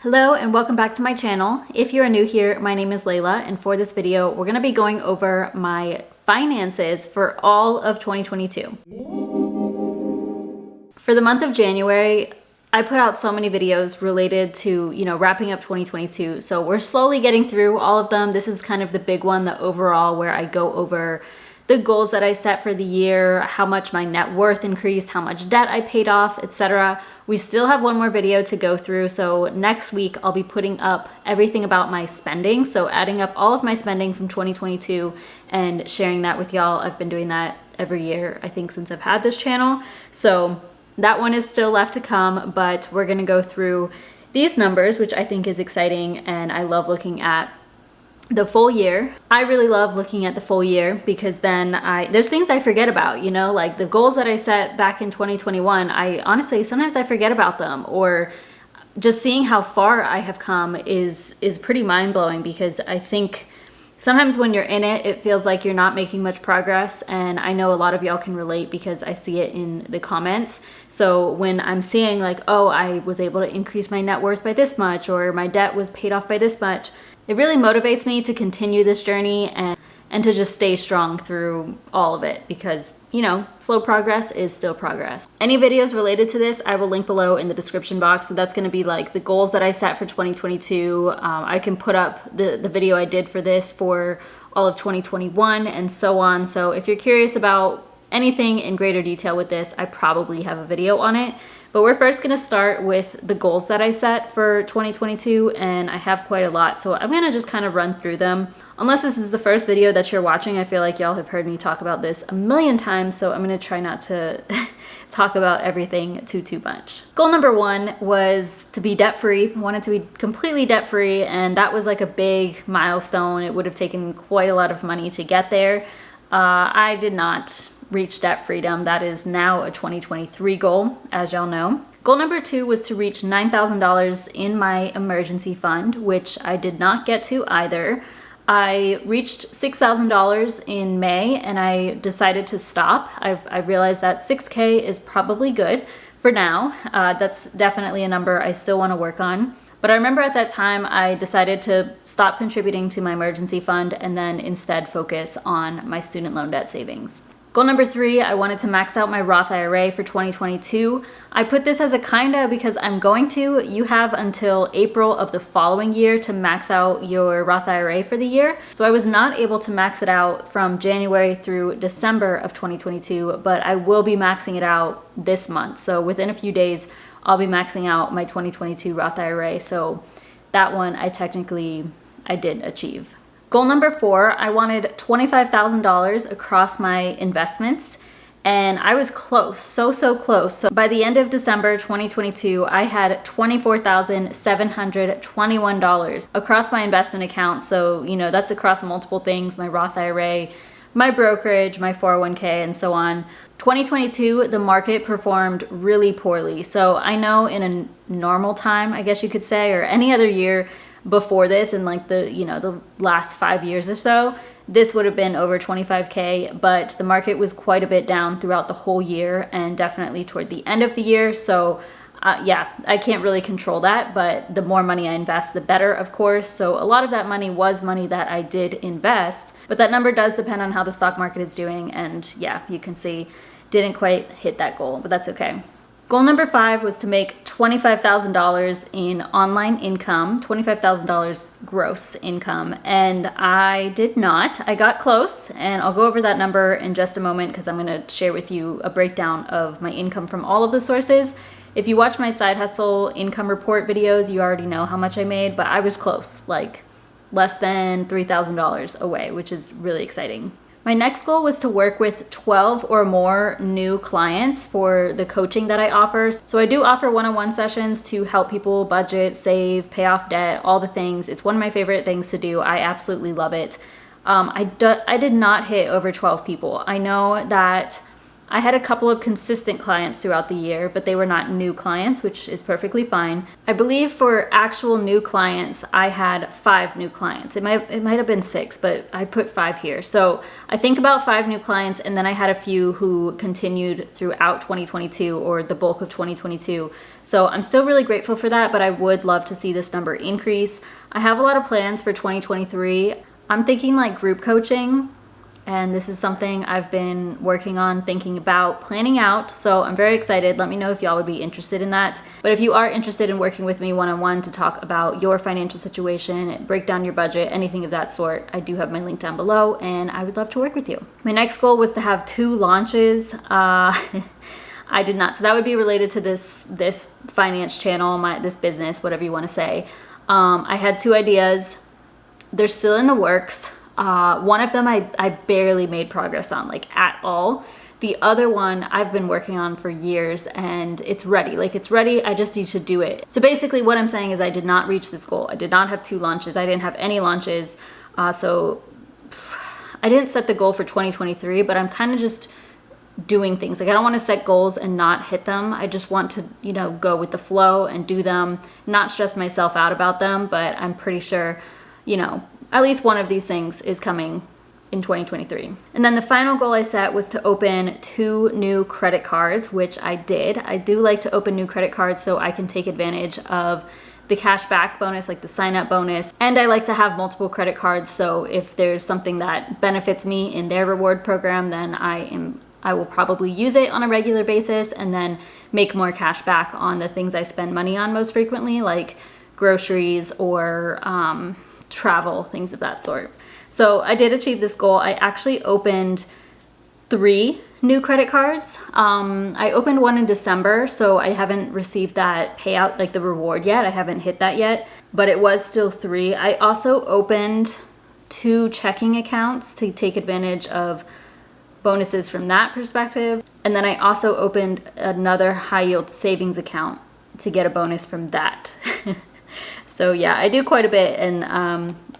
Hello and welcome back to my channel. If you're new here, my name is Layla, and for this video, we're gonna be going over my finances for all of 2022. For the month of January, I put out so many videos related to, wrapping up 2022. So we're slowly getting through all of them. This is kind of the big one, the overall, where I go over the goals that I set for the year, how much my net worth increased, how much debt I paid off, etc. We still have one more video to go through. So next week I'll be putting up everything about my spending. So adding up all of my spending from 2022 and sharing that with y'all. I've been doing that every year, I think, since I've had this channel. So that one is still left to come, but we're gonna go through these numbers, which I think is exciting, and I love looking at the full year. I really love looking at the full year because then there's things I forget about, like the goals that I set back in 2021. I honestly, sometimes I forget about them, or just seeing how far I have come is pretty mind-blowing, because I think sometimes when you're in it, it feels like you're not making much progress. And I know a lot of y'all can relate because I see it in the comments. So when I'm seeing like, oh, I was able to increase my net worth by this much, or my debt was paid off by this much, it really motivates me to continue this journey and to just stay strong through all of it, because, slow progress is still progress. Any videos related to this, I will link below in the description box. So that's going to be like the goals that I set for 2022. I can put up the video I did for this for all of 2021 and so on. So if you're curious about anything in greater detail with this, I probably have a video on it. But we're first gonna start with the goals that I set for 2022, and I have quite a lot, so I'm gonna just kind of run through them. Unless this is the first video that you're watching, I feel like y'all have heard me talk about this a million times, so I'm gonna try not to talk about everything too much. Goal number one was to be debt-free. I wanted to be completely debt-free, and that was like a big milestone. It would have taken quite a lot of money to get there. I did not reach debt freedom. That is now a 2023 goal, as y'all know. Goal number two was to reach $9,000 in my emergency fund, which I did not get to either. I reached $6,000 in May and I decided to stop. I realized that 6K is probably good for now. That's definitely a number I still want to work on. But I remember at that time I decided to stop contributing to my emergency fund and then instead focus on my student loan debt savings. Goal number three, I wanted to max out my Roth IRA for 2022. I put this as a kinda because I'm going to. You have until April of the following year to max out your Roth IRA for the year. So I was not able to max it out from January through December of 2022, but I will be maxing it out this month. So within a few days, I'll be maxing out my 2022 Roth IRA. So that one I did achieve. Goal number four, I wanted $25,000 across my investments, and I was close, so close. So by the end of December 2022, I had $24,721 across my investment account. So, that's across multiple things, my Roth IRA, my brokerage, my 401k, and so on. 2022, the market performed really poorly. So I know in a normal time, I guess you could say, or any other year before this, in like the last 5 years or so, this would have been over 25K, but the market was quite a bit down throughout the whole year and definitely toward the end of the year. So yeah, I can't really control that, but the more money I invest, the better, of course. So a lot of that money was money that I did invest, but that number does depend on how the stock market is doing. And yeah, you can see, didn't quite hit that goal, but that's okay. Goal number five was to make $25,000 in online income, $25,000 gross income, and I did not. I got close, and I'll go over that number in just a moment because I'm going to share with you a breakdown of my income from all of the sources. If you watch my side hustle income report videos, you already know how much I made, but I was close, like less than $3,000 away, which is really exciting. My next goal was to work with 12 or more new clients for the coaching that I offer. So I do offer one-on-one sessions to help people budget, save, pay off debt, all the things. It's one of my favorite things to do. I absolutely love it. I did not hit over 12 people. I know that I had a couple of consistent clients throughout the year, but they were not new clients, which is perfectly fine. I believe for actual new clients, I had 5 new clients. It might have been 6, but I put 5 here. So I think about 5 new clients, and then I had a few who continued throughout 2022 or the bulk of 2022. So I'm still really grateful for that, but I would love to see this number increase. I have a lot of plans for 2023. I'm thinking like group coaching. And this is something I've been working on, thinking about, planning out. So I'm very excited. Let me know if y'all would be interested in that. But if you are interested in working with me one-on-one to talk about your financial situation, break down your budget, anything of that sort, I do have my link down below and I would love to work with you. My next goal was to have 2 launches. I did not. So that would be related to this finance channel, this business, whatever you want to say. I had 2 ideas. They're still in the works. One of them I barely made progress on, like at all. The other one I've been working on for years and it's ready. Like it's ready, I just need to do it. So basically what I'm saying is I did not reach this goal. I did not have 2 launches. I didn't have any launches. So I didn't set the goal for 2023, but I'm kind of just doing things. Like I don't want to set goals and not hit them. I just want to, go with the flow and do them, not stress myself out about them, but I'm pretty sure, at least one of these things is coming in 2023. And then the final goal I set was to open 2 new credit cards, which I did. I do like to open new credit cards so I can take advantage of the cash back bonus, like the sign up bonus. And I like to have multiple credit cards. So if there's something that benefits me in their reward program, then I will probably use it on a regular basis and then make more cash back on the things I spend money on most frequently, like groceries or, travel, things of that sort. So I did achieve this goal. I actually opened 3 new credit cards. I opened one in December, so I haven't received that payout, like the reward yet. I haven't hit that yet, but it was still 3. I also opened 2 checking accounts to take advantage of bonuses from that perspective. And then I also opened another high yield savings account to get a bonus from that. So yeah, I do quite a bit and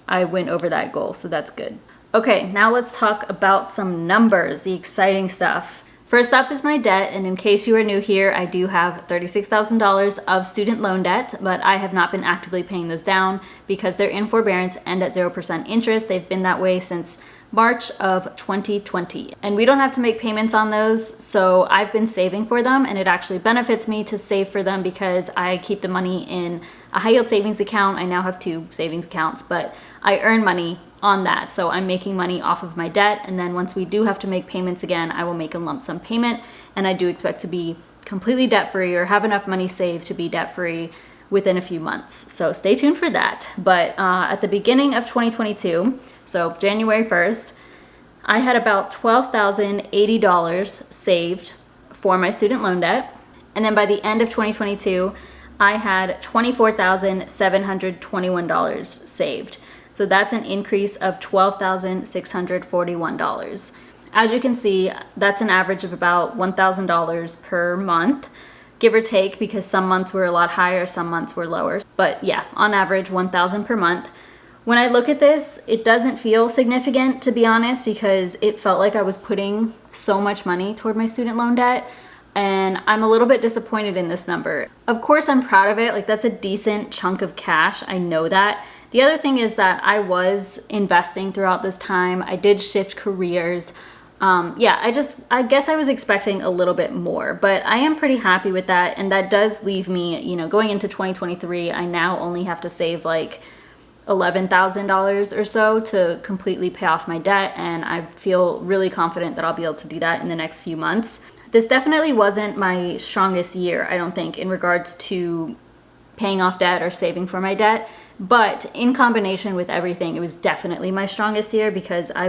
I went over that goal, so that's good. Okay, now let's talk about some numbers, the exciting stuff. First up is my debt, and in case you are new here, I do have $36,000 of student loan debt, but I have not been actively paying those down because they're in forbearance and at 0% interest. They've been that way since March of 2020. And we don't have to make payments on those, so I've been saving for them, and it actually benefits me to save for them because I keep the money in a high yield savings account. I now have 2 savings accounts, but I earn money on that. So I'm making money off of my debt, and then once we do have to make payments again, I will make a lump sum payment, and I do expect to be completely debt-free or have enough money saved to be debt-free within a few months. So stay tuned for that. But at the beginning of 2022, so January 1st, I had about $12,080 saved for my student loan debt. And then by the end of 2022, I had $24,721 saved. So that's an increase of $12,641. As you can see, that's an average of about $1,000 per month, give or take, because some months were a lot higher, some months were lower. But yeah, on average, $1,000 per month. When I look at this, it doesn't feel significant, to be honest, because it felt like I was putting so much money toward my student loan debt. And I'm a little bit disappointed in this number. Of course, I'm proud of it. Like, that's a decent chunk of cash. I know that. The other thing is that I was investing throughout this time. I did shift careers. Yeah, I guess I was expecting a little bit more, but I am pretty happy with that. And that does leave me, going into 2023, I now only have to save like $11,000 or so to completely pay off my debt. And I feel really confident that I'll be able to do that in the next few months. This definitely wasn't my strongest year, I don't think, in regards to paying off debt or saving for my debt. But in combination with everything, it was definitely my strongest year because I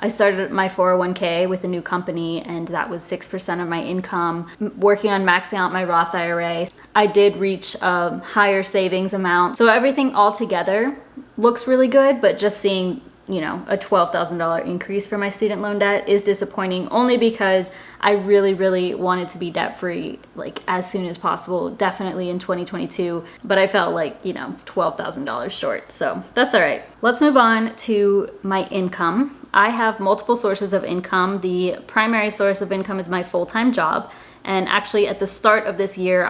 started my 401k with a new company, and that was 6% of my income, working on maxing out my Roth IRA. I did reach a higher savings amount. So everything all together looks really good, but just seeing a $12,000 increase for my student loan debt is disappointing, only because I really, really wanted to be debt-free like as soon as possible, definitely in 2022, but I felt like, $12,000 short, so that's all right. Let's move on to my income. I have multiple sources of income. The primary source of income is my full-time job. And actually at the start of this year,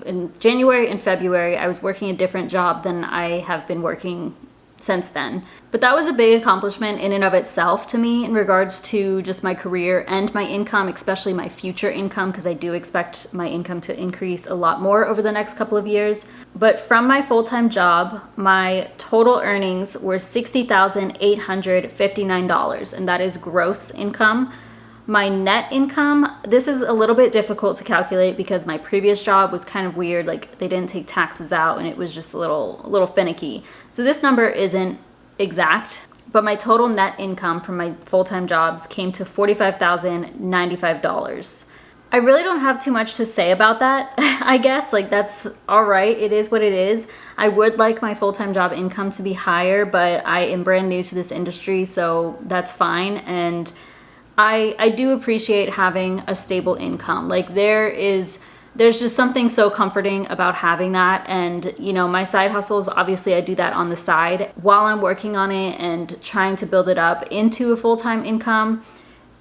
in January and February, I was working a different job than I have been working since then. But that was a big accomplishment in and of itself to me in regards to just my career and my income, especially my future income, because I do expect my income to increase a lot more over the next couple of years. But from my full-time job, my total earnings were $60,859, and that is gross income. My net income, this is a little bit difficult to calculate because my previous job was kind of weird. Like they didn't take taxes out and it was just a little finicky. So this number isn't exact, but my total net income from my full-time jobs came to $45,095. I really don't have too much to say about that. I guess like that's all right. It is what it is. I would like my full-time job income to be higher, but I am brand new to this industry, so that's fine. And I do appreciate having a stable income. Like there's just something so comforting about having that. And you know, my side hustles, obviously I do that on the side while I'm working on it and trying to build it up into a full-time income.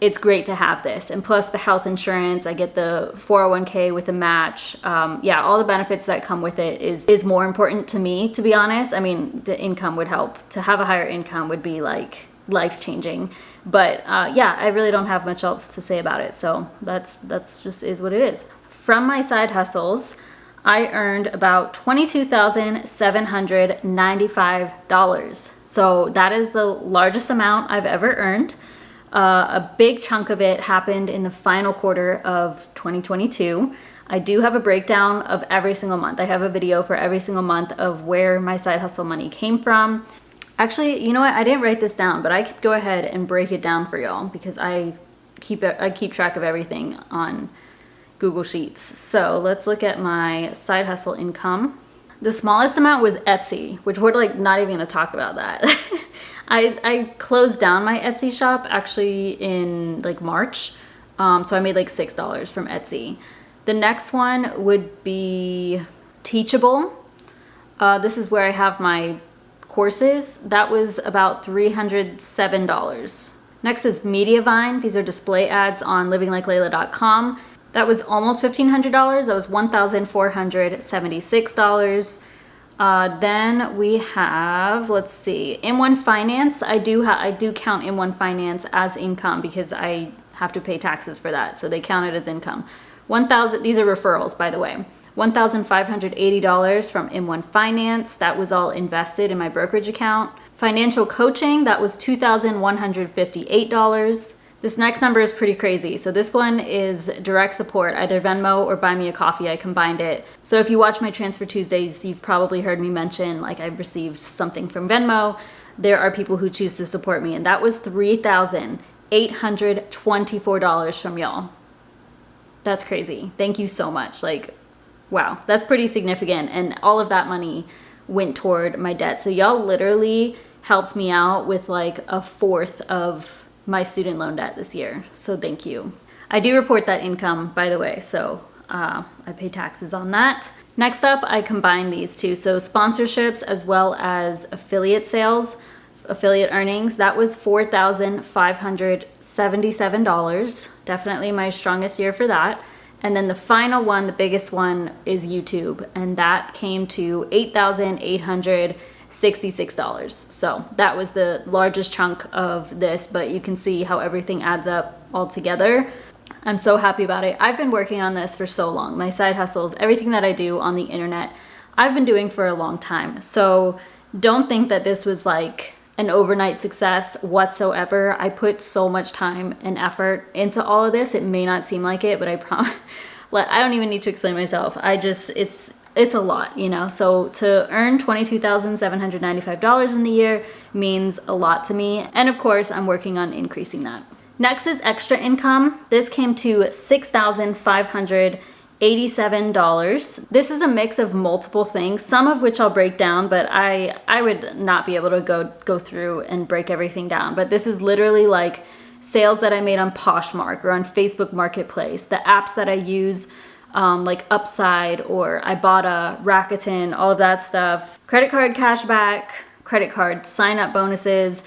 It's great to have this. And plus the health insurance, I get the 401k with a match. Yeah, all the benefits that come with it is more important to me, to be honest. I mean, the income would help. To have a higher income would be like life-changing. But yeah, I really don't have much else to say about it. So that's just is what it is. From my side hustles, I earned about $22,795. So that is the largest amount I've ever earned. A big chunk of it happened in the final quarter of 2022. I do have a breakdown of every single month. I have a video for every single month of where my side hustle money came from. Actually, you know what? I didn't write this down, but I could go ahead and break it down for y'all because I keep track of everything on Google Sheets. So let's look at my side hustle income. The smallest amount was Etsy, which we're like not even gonna talk about that. I closed down my Etsy shop actually in like March. So I made like $6 from Etsy. The next one would be Teachable. This is where I have my courses. That was about $307. Next is Mediavine. These are display ads on livinglikelayla.com. That was almost $1,500. That was $1,476. Then we have, let's see, M1 Finance. I do count M1 Finance as income because I have to pay taxes for that. So they count it as income. These are referrals, by the way. $1,580 from M1 Finance. That was all invested in my brokerage account. Financial coaching, that was $2,158. This next number is pretty crazy. So this one is direct support, either Venmo or Buy Me a Coffee. I combined it. So if you watch my Transfer Tuesdays, you've probably heard me mention like I received something from Venmo. There are people who choose to support me, and that was $3,824 from y'all. That's crazy. Thank you so much. Like, wow, that's pretty significant. And all of that money went toward my debt. So y'all literally helped me out with like a fourth of my student loan debt this year. So thank you. I do report that income, by the way. So I pay taxes on that. Next up, I combine these two. So sponsorships as well as affiliate sales, affiliate earnings. That was $4,577. Definitely my strongest year for that. And then the final one, the biggest one, is YouTube, and that came to $8,866. So that was the largest chunk of this, but you can see how everything adds up all together. I'm so happy about it. I've been working on this for so long. My side hustles, everything that I do on the internet, I've been doing for a long time. So don't think that this was like an overnight success whatsoever. I put so much time and effort into all of this. It may not seem like it, but I promise, I don't even need to explain myself. It's a lot, you know? So to earn $22,795 in the year means a lot to me. And of course, I'm working on increasing that. Next is extra income. This came to $6,587. This is a mix of multiple things, some of which I'll break down, but I would not be able to go through and break everything down. But this is literally like sales that I made on Poshmark or on Facebook Marketplace, the apps that I use, like Upside, or I bought a Rakuten, all of that stuff, credit card cashback, credit card sign-up bonuses.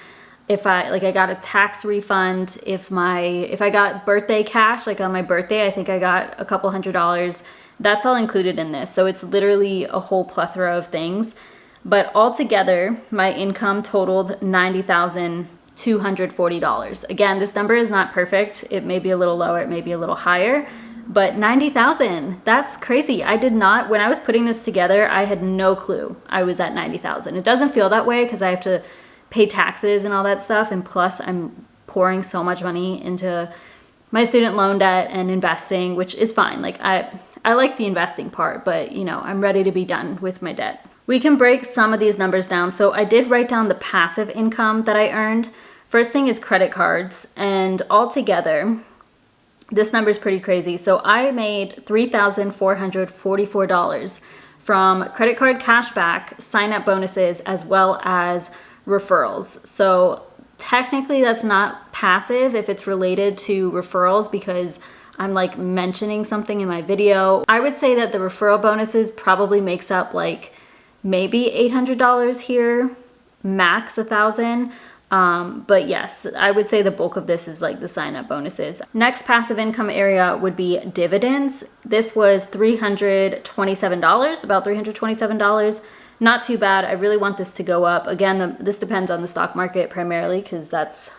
if I got a tax refund, if I got birthday cash, like on my birthday, I think I got a couple $100s. That's all included in this. So it's literally a whole plethora of things. But altogether, my income totaled $90,240. Again, this number is not perfect. It may be a little lower, it may be a little higher, but 90,000, that's crazy. I did not, when I was putting this together, I had no clue I was at 90,000. It doesn't feel that way because I have to pay taxes and all that stuff. And plus I'm pouring so much money into my student loan debt and investing, which is fine. Like I like the investing part, but you know, I'm ready to be done with my debt. We can break some of these numbers down. So I did write down the passive income that I earned. First thing is credit cards, and altogether, this number is pretty crazy. So I made $3,444 from credit card cashback, sign-up bonuses, as well as referrals. So technically that's not passive if it's related to referrals because I'm like mentioning something in my video. I would say that the referral bonuses probably makes up like maybe $800 here, max 1,000. But yes, I would say the bulk of this is like the sign-up bonuses. Next passive income area would be dividends. This was $327, about $327. Not too bad. I really want this to go up. Again, this depends on the stock market primarily because that's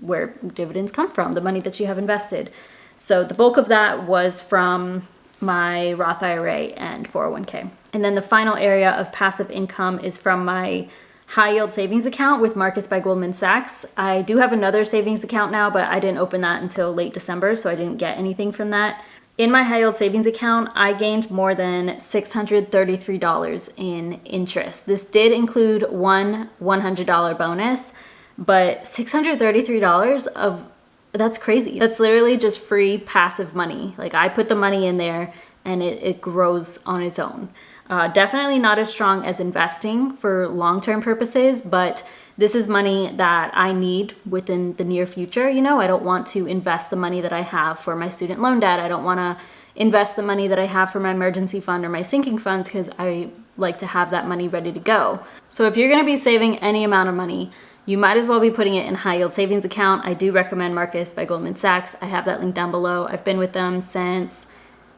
where dividends come from, the money that you have invested. So the bulk of that was from my Roth IRA and 401k. And then the final area of passive income is from my high yield savings account with Marcus by Goldman Sachs. I do have another savings account now, but I didn't open that until late December, so I didn't get anything from that. In my high yield savings account, I gained more than $633 in interest. This did include one $100 bonus, but $633 that's crazy. That's literally just free passive money. Like I put the money in there and it grows on its own. Definitely not as strong as investing for long-term purposes, but this is money that I need within the near future. You know, I don't want to invest the money that I have for my student loan debt. I don't want to invest the money that I have for my emergency fund or my sinking funds because I like to have that money ready to go. So if you're going to be saving any amount of money, you might as well be putting it in high yield savings account. I do recommend Marcus by Goldman Sachs. I have that link down below. I've been with them since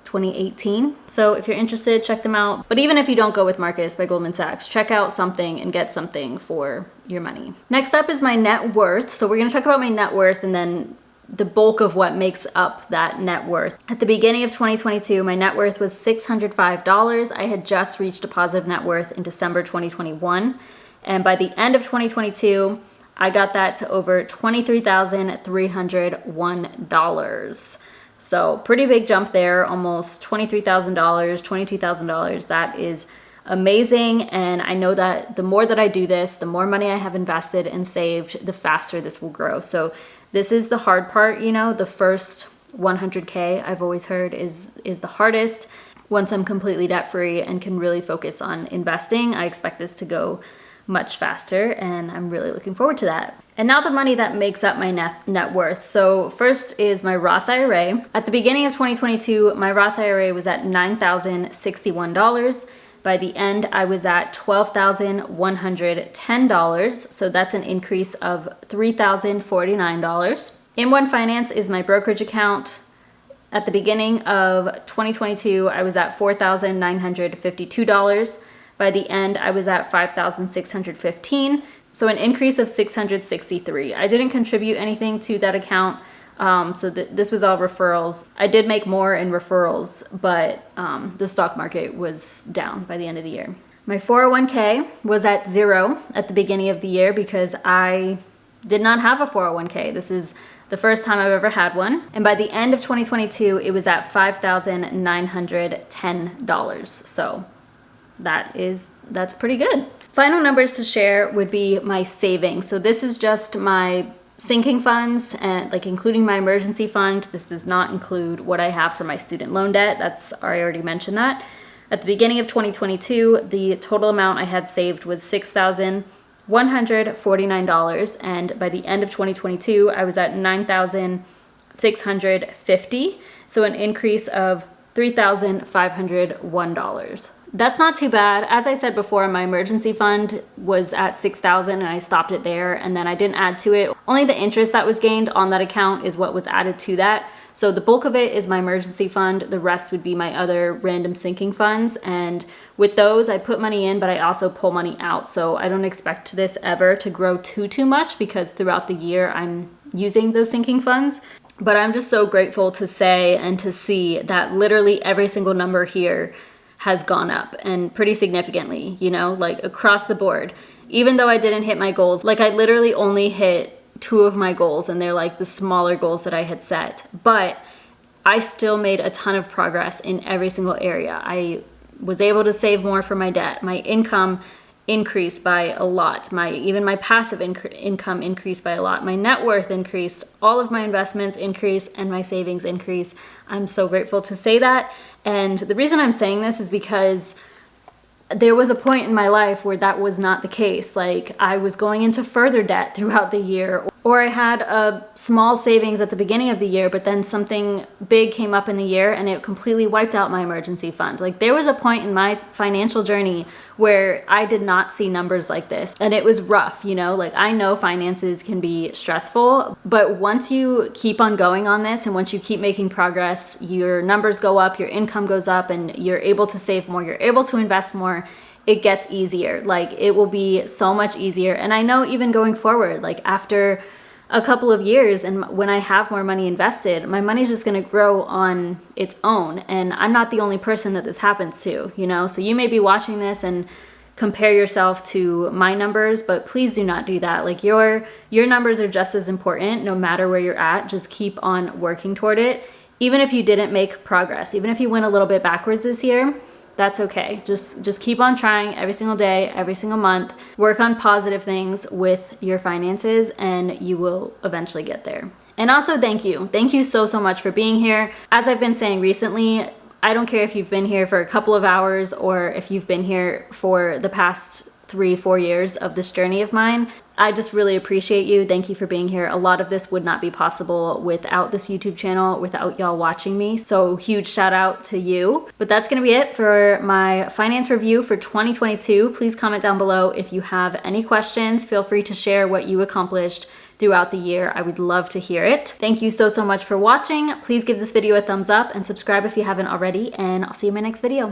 2018. So if you're interested, check them out. But even if you don't go with Marcus by Goldman Sachs, check out something and get something for your money. Next up is my net worth. So we're going to talk about my net worth and then the bulk of what makes up that net worth. At the beginning of 2022, my net worth was $605. I had just reached a positive net worth in December 2021. And by the end of 2022, I got that to over $23,301. So pretty big jump there, almost $23,000, $22,000. That is amazing. And I know that the more that I do this, the more money I have invested and saved, the faster this will grow. So this is the hard part, you know, the first 100K I've always heard is the hardest. Once I'm completely debt free and can really focus on investing, I expect this to go much faster, and I'm really looking forward to that. And now the money that makes up my net worth. So first is my Roth IRA. At the beginning of 2022, my Roth IRA was at $9,061. By the end, I was at $12,110. So that's an increase of $3,049. M1 Finance is my brokerage account. At the beginning of 2022, I was at $4,952. By the end, I was at $5,615, so an increase of $663. I didn't contribute anything to that account, so this was all referrals. I did make more in referrals, but the stock market was down by the end of the year. My 401k was at 0 at the beginning of the year because I did not have a 401k. This is the first time I've ever had one. And by the end of 2022, it was at $5,910. So that's pretty good. Final numbers to share would be my savings. So this is just my sinking funds and like including my emergency fund. This does not include what I have for my student loan debt. I already mentioned that. At the beginning of 2022, the total amount I had saved was $6,149. And by the end of 2022, I was at $9,650. So an increase of $3,501. That's not too bad. As I said before, my emergency fund was at 6,000 and I stopped it there, and then I didn't add to it. Only the interest that was gained on that account is what was added to that. So the bulk of it is my emergency fund. The rest would be my other random sinking funds. And with those, I put money in, but I also pull money out. So I don't expect this ever to grow too much, because throughout the year I'm using those sinking funds. But I'm just so grateful to say and to see that literally every single number here has gone up, and pretty significantly, you know, like across the board. Even though I didn't hit my goals, like I literally only hit 2 of my goals, and they're like the smaller goals that I had set, but I still made a ton of progress in every single area. I was able to save more for my debt. My income increased by a lot. Even my passive income increased by a lot. My net worth increased. All of my investments increased, and my savings increased. I'm so grateful to say that. And the reason I'm saying this is because there was a point in my life where that was not the case. Like, I was going into further debt throughout the year, or I had a small savings at the beginning of the year, but then something big came up in the year and it completely wiped out my emergency fund. Like, there was a point in my financial journey where I did not see numbers like this, and it was rough, you know? Like, I know finances can be stressful, but once you keep on going on this, and once you keep making progress, your numbers go up, your income goes up, and you're able to save more, you're able to invest more. It gets easier. Like, it will be so much easier. And I know even going forward, like after a couple of years, and when I have more money invested, my money's just going to grow on its own. And I'm not the only person that this happens to, you know? So you may be watching this and compare yourself to my numbers, but please do not do that. Like, your numbers are just as important no matter where you're at. Just keep on working toward it. Even if you didn't make progress, even if you went a little bit backwards this year, that's okay. Just keep on trying every single day, every single month. Work on positive things with your finances, and you will eventually get there. And also, thank you. Thank you so much for being here. As I've been saying recently, I don't care if you've been here for a couple of hours or if you've been here for the past 3-4 years of this journey of mine. I just really appreciate you. Thank you for being here. A lot of this would not be possible without this YouTube channel, without y'all watching me. So huge shout out to you. But that's gonna be it for my finance review for 2022. Please comment down below if you have any questions. Feel free to share what you accomplished throughout the year. I would love to hear it. Thank you so much for watching. Please give this video a thumbs up and subscribe if you haven't already, and I'll see you in my next video.